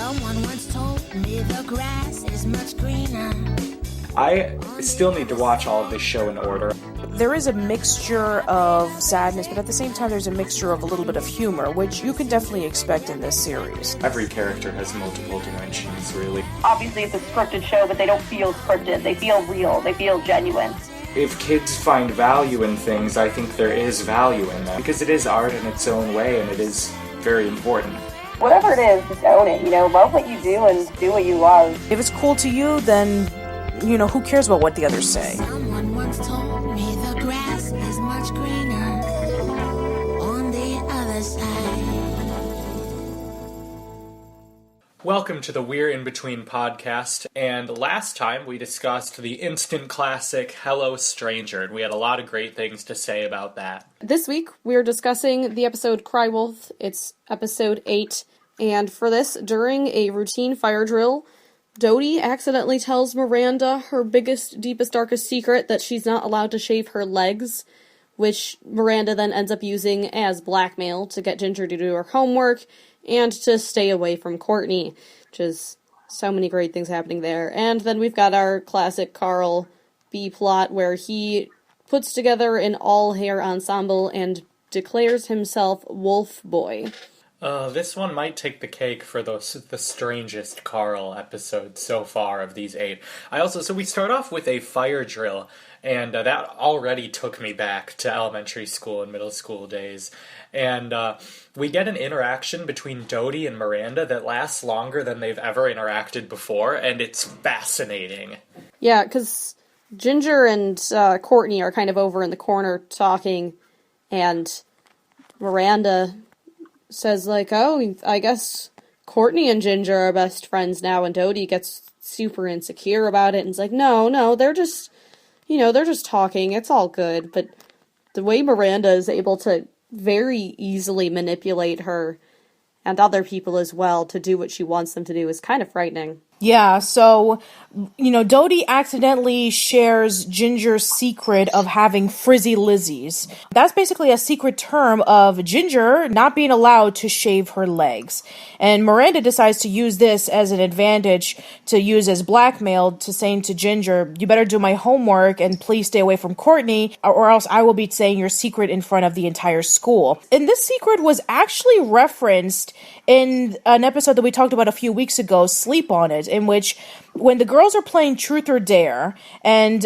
Someone once told me the grass is much greener. I still need to watch all of this show in order. There is a mixture of sadness, but at the same time there's a mixture of a little bit of humor, which you can definitely expect in this series. Every character has multiple dimensions, really. Obviously it's a scripted show, but they don't feel scripted. They feel real. They feel genuine. If kids find value in things, I think there is value in them. Because it is art in its own way, and it is very important. Whatever it is, just own it, love what you do and do what you love. If it's cool to you, then, who cares about what the others say? Someone once told me the grass is much greener on the other side. Welcome to the We're In Between podcast, and last time we discussed the instant classic Hello Stranger, and we had a lot of great things to say about that. This week, we're discussing the episode Cry Wolf. It's episode 8, and for this, during a routine fire drill, Dodie accidentally tells Miranda her biggest, deepest, darkest secret, that she's not allowed to shave her legs, which Miranda then ends up using as blackmail to get Ginger to do her homework and to stay away from Courtney, which is so many great things happening there. And then we've got our classic Carl B-plot where he puts together an all-hair ensemble and declares himself Wolf Boy. This one might take the cake for the strangest Carl episode so far of these 8. So we start off with a fire drill, and that already took me back to elementary school and middle school days. And we get an interaction between Dodie and Miranda that lasts longer than they've ever interacted before, and it's fascinating. Yeah, because Ginger and Courtney are kind of over in the corner talking, and Miranda says, oh, I guess Courtney and Ginger are best friends now, and Dodie gets super insecure about it, and is like, no, they're just, they're just talking, it's all good. But the way Miranda is able to very easily manipulate her, and other people as well, to do what she wants them to do is kind of frightening. Yeah, so, Dodie accidentally shares Ginger's secret of having frizzy lizzies. That's basically a secret term of Ginger not being allowed to shave her legs. And Miranda decides to use this as an advantage to use as blackmail to saying to Ginger, you better do my homework and please stay away from Courtney, or else I will be saying your secret in front of the entire school. And this secret was actually referenced in an episode that we talked about a few weeks ago, Sleep On It, in which when the girls are playing Truth or Dare and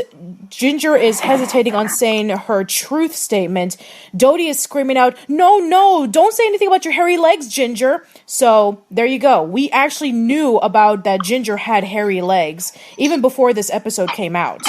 Ginger is hesitating on saying her truth statement, Dodie is screaming out, no, don't say anything about your hairy legs, Ginger. So there you go. We actually knew about that Ginger had hairy legs even before this episode came out.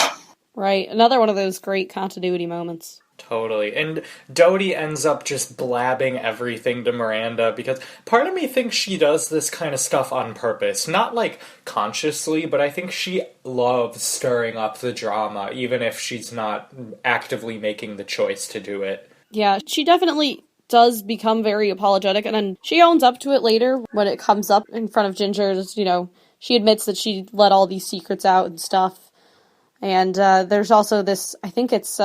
Right, another one of those great continuity moments. Totally. And Dodie ends up just blabbing everything to Miranda because part of me thinks she does this kind of stuff on purpose. Not consciously, but I think she loves stirring up the drama, even if she's not actively making the choice to do it. Yeah, she definitely does become very apologetic, and then she owns up to it later when it comes up in front of Ginger. She admits that she let all these secrets out and stuff. And there's also this, I think it's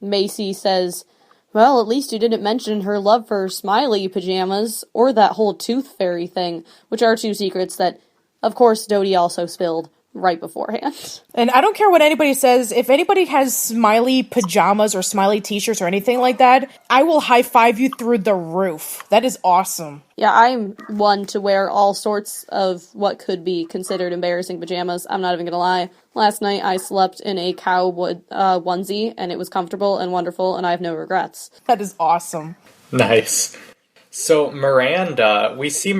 Macy says, well, at least you didn't mention her love for smiley pajamas or that whole tooth fairy thing, which are 2 secrets that, of course, Dodie also spilled right beforehand. And I don't care what anybody says, if anybody has smiley pajamas or smiley t-shirts or anything like that, I will high-five you through the roof. That is awesome. Yeah, I'm one to wear all sorts of what could be considered embarrassing pajamas. I'm not even gonna lie. Last night I slept in a cow onesie, and it was comfortable and wonderful, and I have no regrets. That is awesome. Nice. So Miranda, we see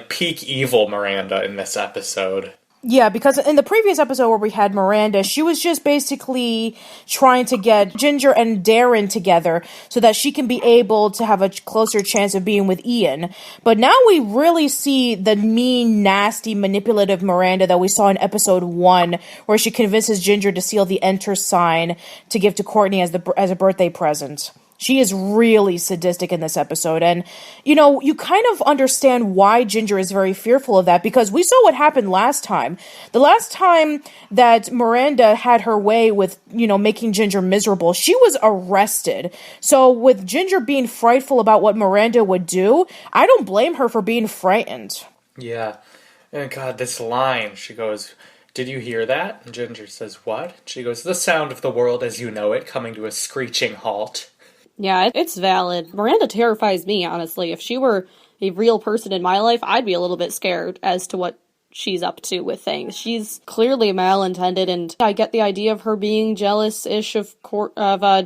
peak evil Miranda in this episode. Yeah, because in the previous episode where we had Miranda, she was just basically trying to get Ginger and Darren together so that she can be able to have a closer chance of being with Ian. But now we really see the mean, nasty, manipulative Miranda that we saw in episode 1, where she convinces Ginger to seal the enter sign to give to Courtney as a birthday present. She is really sadistic in this episode, and, you kind of understand why Ginger is very fearful of that, because we saw what happened last time. The last time that Miranda had her way with, making Ginger miserable, she was arrested. So with Ginger being frightful about what Miranda would do, I don't blame her for being frightened. Yeah. And God, this line, she goes, "Did you hear that?" And Ginger says, "What?" She goes, "The sound of the world as you know it coming to a screeching halt." Yeah, it's valid. Miranda terrifies me, honestly. If she were a real person in my life, I'd be a little bit scared as to what she's up to with things. She's clearly malintended, and I get the idea of her being jealous-ish of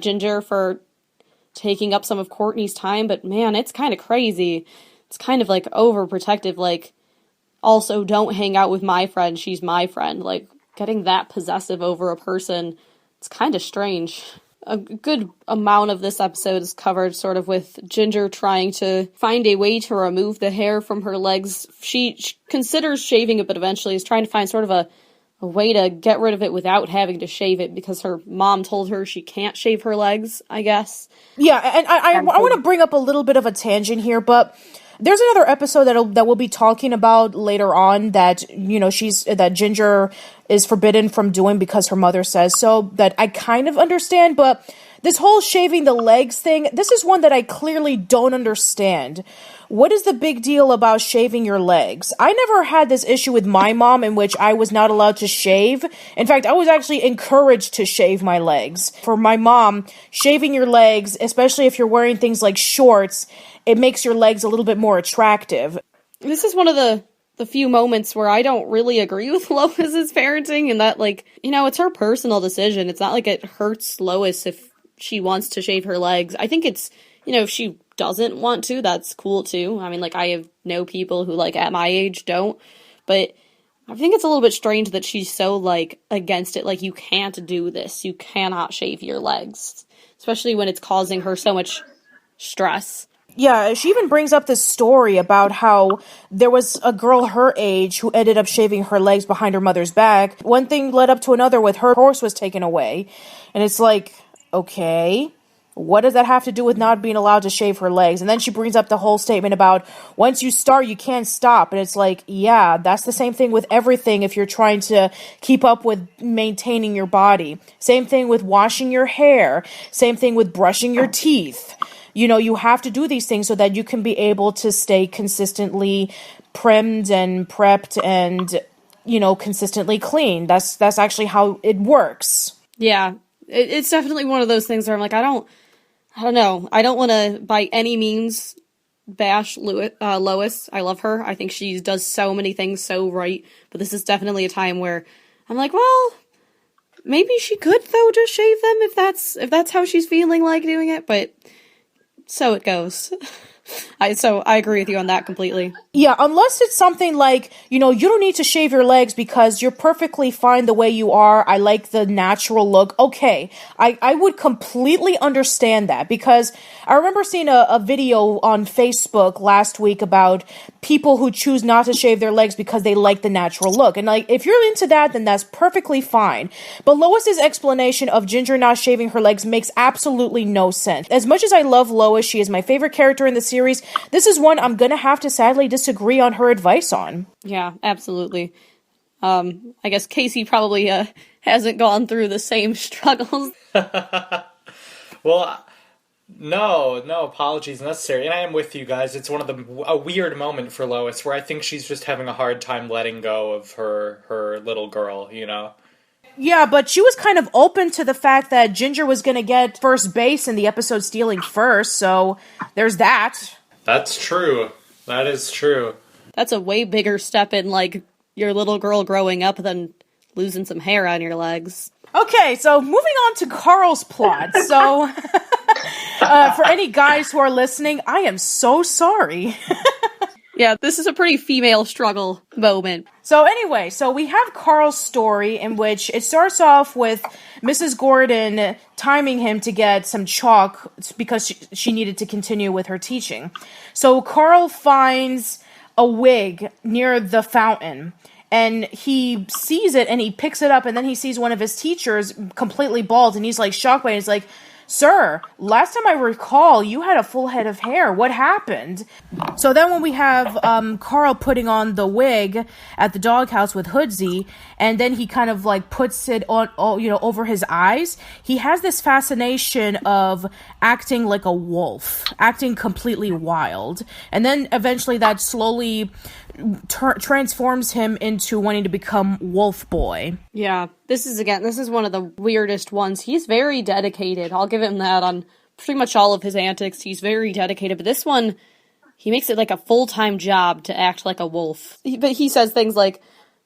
Ginger for taking up some of Courtney's time, but man, it's kind of crazy. It's kind of like overprotective, like, also don't hang out with my friend, she's my friend. Like, getting that possessive over a person, it's kind of strange. A good amount of this episode is covered sort of with Ginger trying to find a way to remove the hair from her legs. She considers shaving it, but eventually is trying to find sort of a way to get rid of it without having to shave it because her mom told her she can't shave her legs, I guess. Yeah, and I want to bring up a little bit of a tangent here, but there's another episode that we'll be talking about later on that, you know, that Ginger is forbidden from doing because her mother says so, that I kind of understand, but this whole shaving the legs thing, this is one that I clearly don't understand. What is the big deal about shaving your legs? I never had this issue with my mom in which I was not allowed to shave. In fact, I was actually encouraged to shave my legs. For my mom, shaving your legs, especially if you're wearing things like shorts, it makes your legs a little bit more attractive. This is one of the few moments where I don't really agree with Lois's parenting, and that, like, you know, it's her personal decision. It's not like it hurts Lois if she wants to shave her legs. I think it's, you know, if she doesn't want to, that's cool too. I mean, like, I have know people who, like, at my age don't, but I think it's a little bit strange that she's so, like, against it. Like, you can't do this. You cannot shave your legs, especially when it's causing her so much stress. Yeah, she even brings up this story about how there was a girl her age who ended up shaving her legs behind her mother's back. One thing led up to another with her horse was taken away. And it's like, okay, what does that have to do with not being allowed to shave her legs? And then she brings up the whole statement about once you start, you can't stop. And it's like, yeah, that's the same thing with everything if you're trying to keep up with maintaining your body. Same thing with washing your hair. Same thing with brushing your teeth. You know, you have to do these things so that you can be able to stay consistently primed and prepped and, you know, consistently clean. That's actually how it works. Yeah, it's definitely one of those things where I'm like, I don't know. I don't want to, by any means, bash Lois. I love her. I think she does so many things so right. But this is definitely a time where I'm like, well, maybe she could, though, just shave them if that's how she's feeling like doing it. But so it goes. So I agree with you on that completely. Yeah, unless it's something like, you know, you don't need to shave your legs because you're perfectly fine the way you are. I like the natural look. Okay, I would completely understand that because I remember seeing a video on Facebook last week about people who choose not to shave their legs because they like the natural look. And like, if you're into that, then that's perfectly fine. But Lois's explanation of Ginger not shaving her legs makes absolutely no sense. As much as I love Lois, she is my favorite character in the series, this is one I'm gonna have to sadly disagree on her advice on. Yeah, absolutely. I guess Casey probably hasn't gone through the same struggles. Well, no apologies necessary. And I am with you guys. It's a weird moment for Lois where I think she's just having a hard time letting go of her little girl, you know? Yeah, but she was kind of open to the fact that Ginger was going to get first base in the episode stealing first, so there's that. That's true. That is true. That's a way bigger step in, like, your little girl growing up than losing some hair on your legs. Okay, so moving on to Carl's plot. So, for any guys who are listening, I am so sorry. Yeah, this is a pretty female struggle moment. So anyway, we have Carl's story in which it starts off with Mrs. Gordon timing him to get some chalk because she needed to continue with her teaching. So Carl finds a wig near the fountain. And he sees it and he picks it up and then he sees one of his teachers completely bald and he's like shocked by it. He's like, "Sir, last time I recall, you had a full head of hair. What happened?" So then when we have Carl putting on the wig at the doghouse with Hoodsy, and then he kind of like puts it on, over his eyes, he has this fascination of acting like a wolf, acting completely wild. And then eventually that slowly transforms him into wanting to become Wolf Boy. Yeah, this is one of the weirdest ones. He's very dedicated. I'll give him that on pretty much all of his antics. He's very dedicated, but this one, he makes it like a full-time job to act like a wolf. But he says things like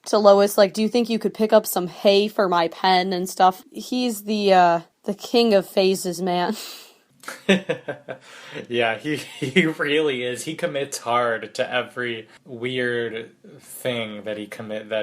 to Lois, like, do you think you could pick up some hay for my pen and stuff? He's the king of phases, man. Yeah, he really is. He commits hard to every weird thing that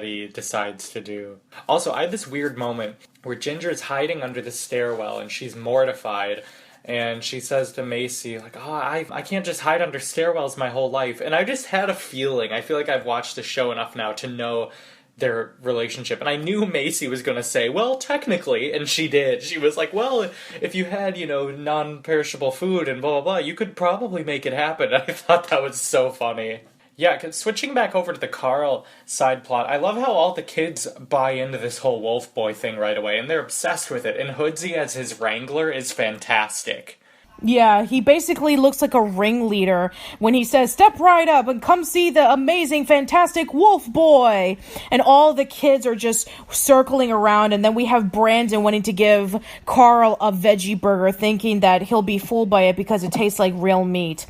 he decides to do. Also, I have this weird moment where Ginger's hiding under the stairwell and she's mortified. And she says to Macy, like, oh, I can't just hide under stairwells my whole life. And I just had a feeling. I feel like I've watched the show enough now to know their relationship. And I knew Macy was going to say, well, technically. And she did. She was like, well, if you had, non-perishable food and blah, blah, blah, you could probably make it happen. And I thought that was so funny. Yeah, switching back over to the Carl side plot, I love how all the kids buy into this whole Wolf Boy thing right away, and they're obsessed with it, and Hoodsy as his wrangler is fantastic. Yeah, he basically looks like a ringleader when he says, step right up and come see the amazing, fantastic Wolf Boy. And all the kids are just circling around, and then we have Brandon wanting to give Carl a veggie burger, thinking that he'll be fooled by it because it tastes like real meat.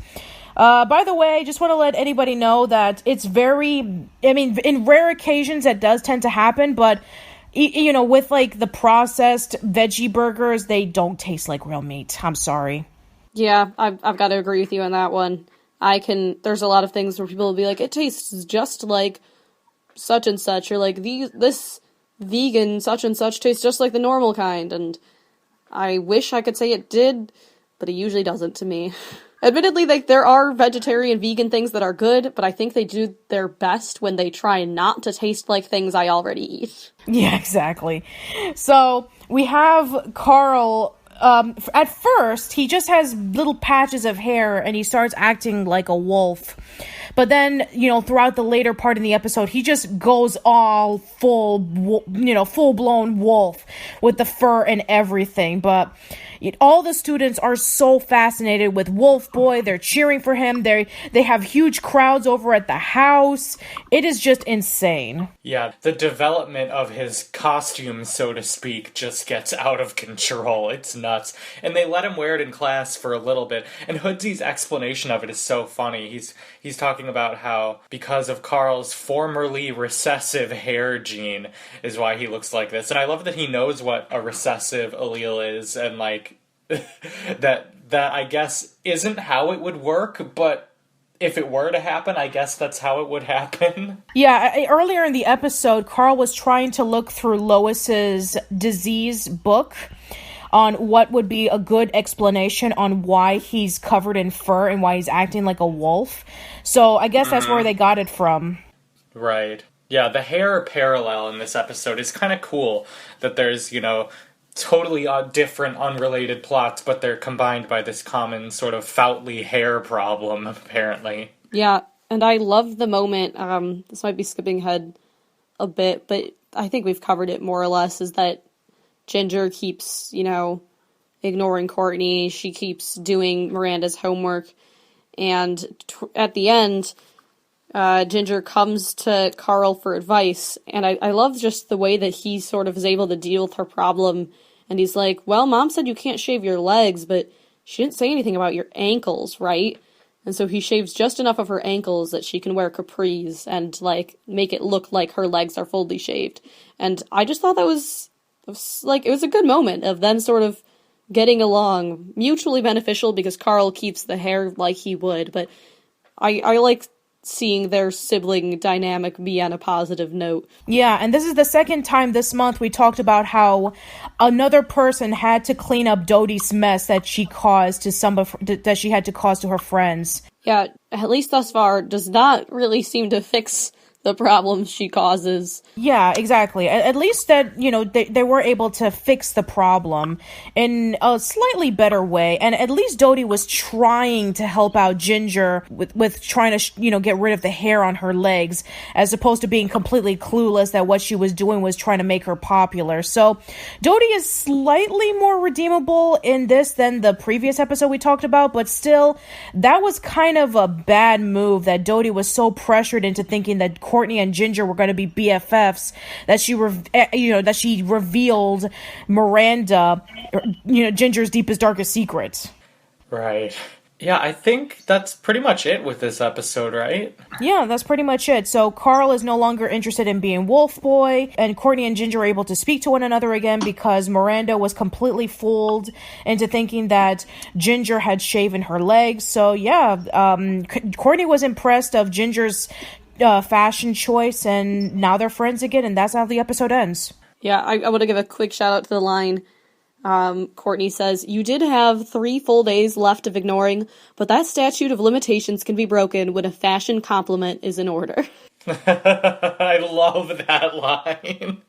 By the way, just want to let anybody know that it's in rare occasions that does tend to happen, but, with, like, the processed veggie burgers, they don't taste like real meat. I'm sorry. Yeah, I've got to agree with you on that one. There's a lot of things where people will be like, it tastes just like such and such, or like, this vegan such and such tastes just like the normal kind, and I wish I could say it did, but it usually doesn't to me. Admittedly, there are vegetarian, vegan things that are good, but I think they do their best when they try not to taste like things I already eat. Yeah, exactly. So, we have Carl, at first, he just has little patches of hair, and he starts acting like a wolf. But then, throughout the later part in the episode, he just goes all full-blown wolf with the fur and everything. But all the students are so fascinated with Wolf Boy. They're cheering for him. They have huge crowds over at the house. It is just insane. Yeah, the development of his costume, so to speak, just gets out of control. It's nuts. And they let him wear it in class for a little bit. And Hoodsy's explanation of it is so funny. He's talking about how because of Carl's formerly recessive hair gene is why he looks like this. And I love that he knows what a recessive allele is, and like that I guess isn't how it would work, but if it were to happen, I guess that's how it would happen. Yeah, earlier in the episode, Carl was trying to look through Lois's disease book on what would be a good explanation on why he's covered in fur and why he's acting like a wolf. So I guess that's where they got it from. Right. Yeah, the hair parallel in this episode is kind of cool that there's, totally different, unrelated plots, but they're combined by this common sort of Foutly hair problem, apparently. Yeah, and I love the moment, this might be skipping ahead a bit, but I think we've covered it more or less, is that Ginger keeps, ignoring Courtney. She keeps doing Miranda's homework. And at the end, Ginger comes to Carl for advice. And I love just the way that he sort of is able to deal with her problem. And he's like, well, Mom said you can't shave your legs, but she didn't say anything about your ankles, right? And so he shaves just enough of her ankles that she can wear capris and, make it look like her legs are fully shaved. And I just thought it was a good moment of them sort of getting along, mutually beneficial because Carl keeps the hair like he would, but I like seeing their sibling dynamic be on a positive note. Yeah, and this is the second time this month we talked about how another person had to clean up Dodie's mess that she caused that she had to cause to her friends. Yeah, at least thus far, does not really seem to fix the problems she causes. Yeah, exactly. At least that, they were able to fix the problem in a slightly better way. And at least Dodie was trying to help out Ginger with trying to, get rid of the hair on her legs, as opposed to being completely clueless that what she was doing was trying to make her popular. So Dodie is slightly more redeemable in this than the previous episode we talked about, but still, that was kind of a bad move that Dodie was so pressured into thinking that Courtney and Ginger were going to be BFFs that she revealed Miranda, Ginger's deepest, darkest secrets. Right. Yeah, I think that's pretty much it with this episode, right? Yeah, that's pretty much it. So Carl is no longer interested in being Wolf Boy, and Courtney and Ginger are able to speak to one another again because Miranda was completely fooled into thinking that Ginger had shaven her legs. So yeah, Courtney was impressed of Ginger's fashion choice, and now they're friends again, and that's how the episode ends. Yeah, I want to give a quick shout out to the line. Courtney says, "You did have 3 full days left of ignoring, but that statute of limitations can be broken when a fashion compliment is in order." I love that line.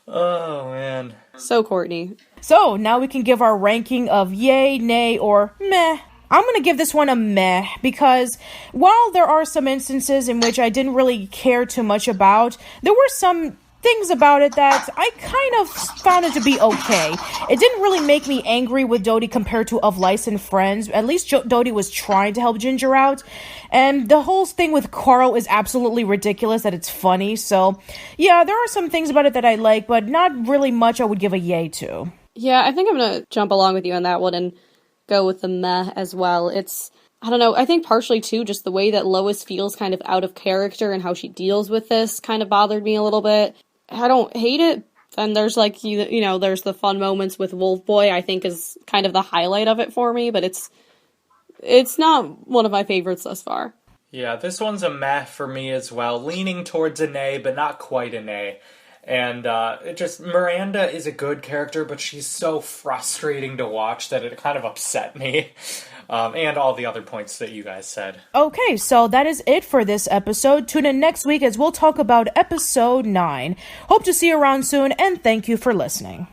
Oh, man. So, Courtney. So, now we can give our ranking of yay, nay, or meh. I'm going to give this one a meh, because while there are some instances in which I didn't really care too much about, there were some things about it that I kind of found it to be okay. It didn't really make me angry with Dodie compared to Of Lice and Friends. At least Dodie was trying to help Ginger out. And the whole thing with Carl is absolutely ridiculous that it's funny. So, yeah, there are some things about it that I like, but not really much I would give a yay to. Yeah, I think I'm going to jump along with you on that one and go with the meh as well. I don't know, I think partially too, just the way that Lois feels kind of out of character and how she deals with this kind of bothered me a little bit. I don't hate it, and there's there's the fun moments with Wolf Boy, I think is kind of the highlight of it for me, but it's not one of my favorites thus far. Yeah, this one's a meh for me as well, leaning towards a nay, but not quite a nay. And Miranda is a good character, but she's so frustrating to watch that it kind of upset me. And all the other points that you guys said. Okay, so that is it for this episode. Tune in next week as we'll talk about episode 9. Hope to see you around soon, and thank you for listening.